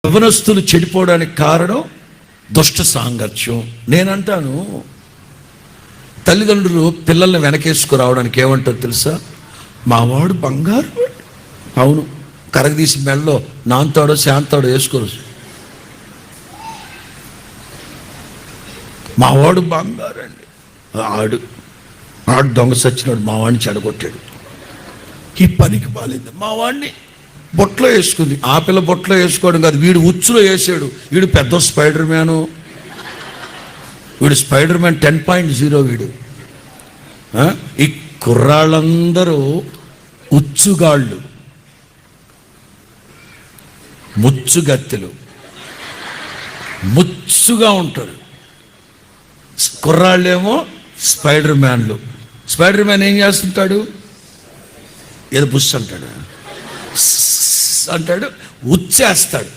యవ్వనస్తులు చెడిపోవడానికి కారణం దుష్ట సాంగత్యం. నేనంటాను, తల్లిదండ్రులు పిల్లల్ని వెనకేసుకురావడానికి ఏమంటారు తెలుసా? మావాడు బంగారు. అవును, కరగదీసి మెళ్ళలో నాంతాడో శాంతాడో వేసుకోరు. మావాడు బంగారు అండి. ఆడు దొంగ సచ్చినాడు, మావాడిని చెడగొట్టాడు. ఈ పనికి బాలేదు. మావాడిని బొట్లో వేసుకుంది. ఆ పిల్ల బొట్లో వేసుకోవడం కాదు, వీడు ఉచ్చులో వేసాడు. వీడు పెద్ద స్పైడర్ మ్యాను. వీడు స్పైడర్ మ్యాన్ 10.0. వీడు ఈ కుర్రాళ్ళందరూ ఉచ్చుగాళ్ళు, ముచ్చుగత్తెలు, ముచ్చుగా ఉంటారు. కుర్రాళ్ళేమో స్పైడర్ మ్యాన్లు. స్పైడర్ మ్యాన్ ఏం చేస్తుంటాడు? ఏదో బుస్ అంటాడు, ఉచ్చేస్తాడు.